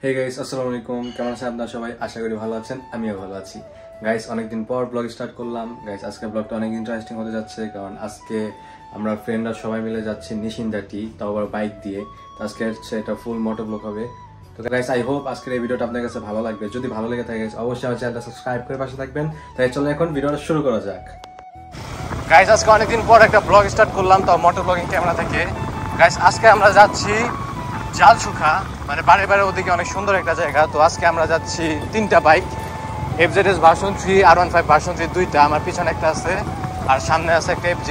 Hey guys, আসসালামু আলাইকুম। কেমন আছেন আপনারা সবাই? আশা করি ভালো আছেন, আমিও ভালো আছি। গাইস, অনেকদিন পর ব্লগ স্টার্ট করলাম। গাইস, আজকের ব্লগটা অনেক ইন্টারেস্টিং হতে যাচ্ছে, কারণ আজকে আমরা ফ্রেন্ডরা সবাই মিলে যাচ্ছি নিশিন্দাটি, তাও আবার বাইক দিয়ে। তো আজকে হচ্ছে এটা ফুল মোটো ব্লগ হবে। তো গাইস, আই হোপ আজকের এই ভিডিওটা আপনার কাছে ভালো লাগবে। যদি ভালো লেগে থাকে অবশ্যই আমার চ্যানেলটা সাবস্ক্রাইব করে পাশে থাকবেন। তাই চলো এখন ভিডিওটা শুরু করা যাক। গাইস, আজকে অনেকদিন পর একটা ব্লগ স্টার্ট করলাম, তাও মোটো ব্লগিং ক্যামেরা থেকে। গাইস, আজকে আমরা যাচ্ছি জালসুখা, মানে বারে বারে ওদিকে অনেক সুন্দর একটা জায়গা। তো আজকে আমরা যাচ্ছি তিনটা bike, FZS version 3, R15 version 3 দুইটা, আমার পিছনে একটা আছে আর সামনে আছে একটা FZ।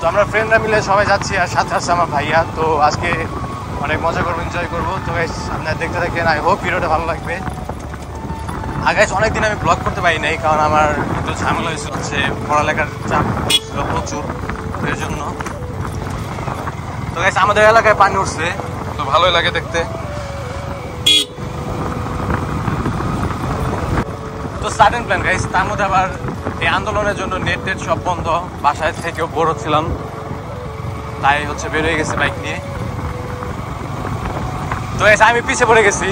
তো আমরা ফ্রেন্ডরা মিলে সবাই যাচ্ছি, আর সাথে আছে আমার ভাইয়া। তো আজকে অনেক মজা করবো, এনজয় করবো। তো গাইস, আপনারা দেখতে থাকেন, আই হোপ ভিডিওটা ভালো লাগবে। আর গাইস, অনেকদিন আমি ব্লগ করতে পারি নাই, কারণ আমার একটু ঝামেলা হয়েছিল, হচ্ছে পড়ালেখার চাপ ছিল প্রচুর, তো এর জন্য। তো গাইস, আমাদের এলাকায় পানি উঠছে, তো ভালোই লাগে দেখতে। তো সাডেন প্ল্যান গাইস, তার মধ্যে আবার এই আন্দোলনের জন্য নেট টেট সব বন্ধ, বাসায় থেকেও বড় ছিলাম, তাই হচ্ছে বের হয়ে গেছে বাইক নিয়ে। তো গাইস, আমি পিছিয়ে পড়ে গেছি,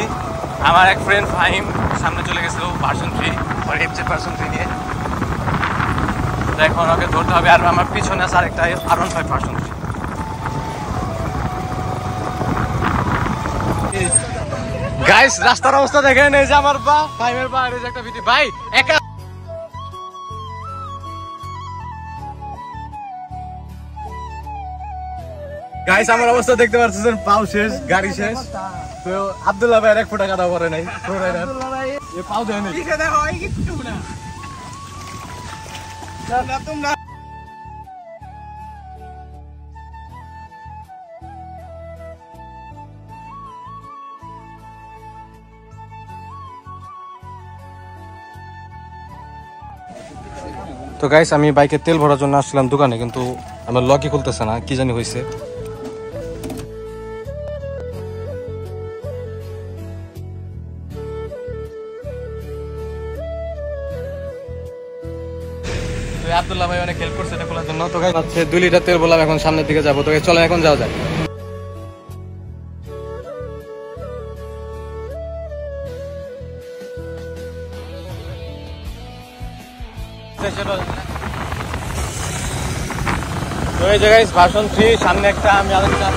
আমার এক ফ্রেন্ড ফাহিম সামনে চলে গেছিল ভার্সন 3 আর FZ ভার্সন 3 নিয়ে। তো এখন ওকে ধরতে হবে, আর আমার পিছনে আছে আরেকটা R15 ভার্সন 3। গাইস, রাস্তার অবস্থা দেখেন, এই যে আমার বা ফাইমের বা, এই যে একটা ভিডিও ভাই একা। গাইস, আমার অবস্থা দেখতে পাচ্ছেন, পাও শেষ, গাড়ি শেষ। তো আব্দুল্লাহ ভাই এক ফুটা কাটা করে নাই, পাও দেয় নাই। তো গাইস, আমি বাইকে তেল ভরার জন্য আসছিলাম দোকানে, কিন্তু আমার লকই খুলতেছে না, কি জানি হয়েছে। আব্দুল্লাহ ভাই অনেক হেল্প করছে এটা খোলার জন্য। তো গাইস, হচ্ছে 2 লিটার তেল বললাম, এখন সামনের দিকে যাবো। তো গাইস, চলো এখন যাওয়া যাক। তো এই যে গাইস, ভার্সন 3 সামনে একটা, আমি আরেকটা।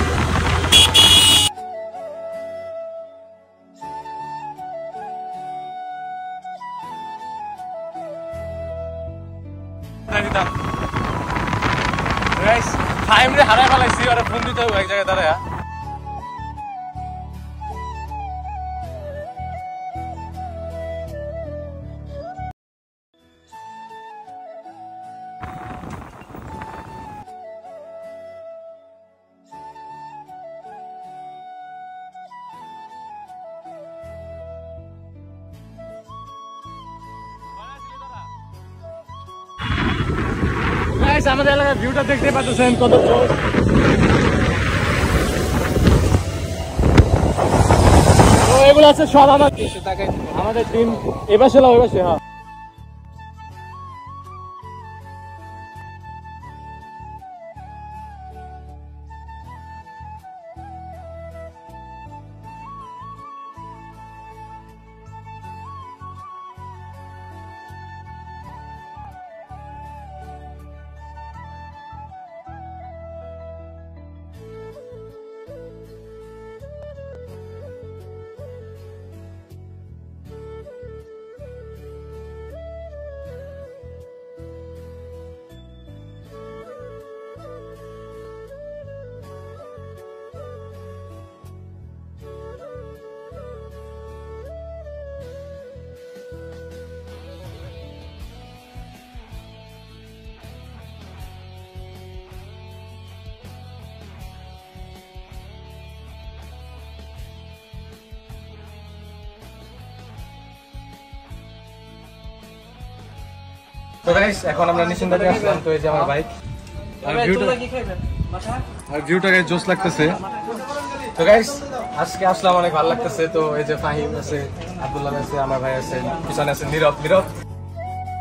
গাইস, টাইম রে হারাই ফেলাইছি, ওরা ফোন দিতে হবে এক জায়গায় দাঁড়ায়। আমাদের এলাকার ভিউটা দেখতে পাচ্ছেন কত জোর। তো এগুলো আছে সব আমাদের টিম, এবার ছিল ওই পাশে। হ্যাঁ, তো গাইস, এখন আমরা নিশিন্দাতে আসলাম। তো এই যে আমার বাইক, আর ভিউটা গাইস জোস লাগতেছে। তো গাইস, আজকে আসলাম, অনেক ভালো লাগতেছে। তো এই যে ফাহিম আছে, আব্দুল্লাহ আছে, আমার ভাই আছে, পিছনে আছে নীরব।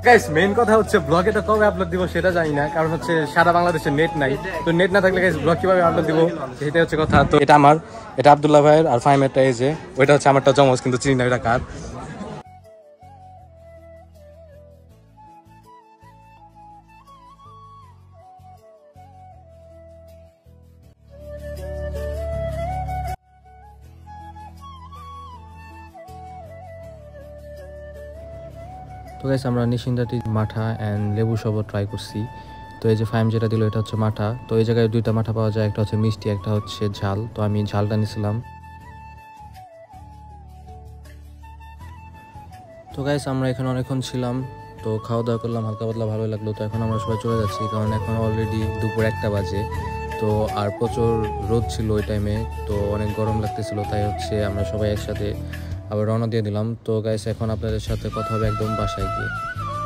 গাইস মেইন কথা হচ্ছে ব্লগে তো কবে আপলোড দিব সেটা জানি না, কারণ হচ্ছে সারা বাংলাদেশে নেট নাই, তো নেট না থাকলে গাইস ব্লগ কিভাবে আপলোড দিব সেটাই হচ্ছে কথা। তো এটা আমার, এটা আব্দুল্লাহ ভাইয়ের, আর ফাহিমেরটা এই যে, ওইটা হচ্ছে আমারটা জমজ, কিন্তু চিনি না এটা কার। তো গাইস আমরা নিশিন্দাটি মাঠা অ্যান্ড লেবু সবও ট্রাই করছি। তো এই যে ফাইম যেটা দিল এটা হচ্ছে মাঠা। তো এই জায়গায় দুইটা মাঠা পাওয়া যায়, একটা হচ্ছে মিষ্টি, একটা হচ্ছে ঝাল। তো আমি ঝালটা নিয়েছিলাম। তো গাইস আমরা এখানে অনেকক্ষণ ছিলাম, তো খাওয়া দাওয়া করলাম, হালকা পাতলা ভালোই লাগলো। তো এখন আমরা সবাই চলে যাচ্ছি, কারণ এখন অলরেডি দুপুর 1টা বাজে। তো আর প্রচুর রোদ ছিল ওই টাইমে, তো অনেক গরম লাগতেছিল, তাই হচ্ছে আমরা সবাই একসাথে আবার রওনা দিয়ে দিলাম। তো গাইস এখন আপনাদের সাথে কথা হবে একদম বাসায় গিয়ে।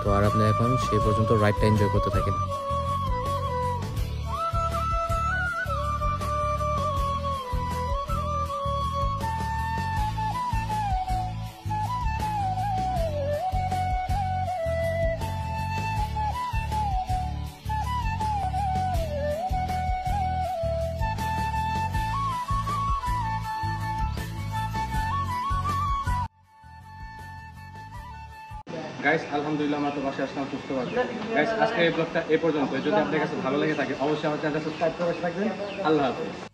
তো আর আপনি এখন সেই পর্যন্ত রাইডটা এনজয় করতে থাকেন। গাইস আলহামদুলিল্লাহ আমরা তো বাসায় আসলাম সুস্থভাবে। গাইস আজকে এই ব্লগটা এই পর্যন্ত। যদি আপনার কাছে ভালো লেগে থাকে অবশ্যই আমার চ্যানেলটা সাবস্ক্রাইব করে থাকবেন। আল্লাহ হাফেজ।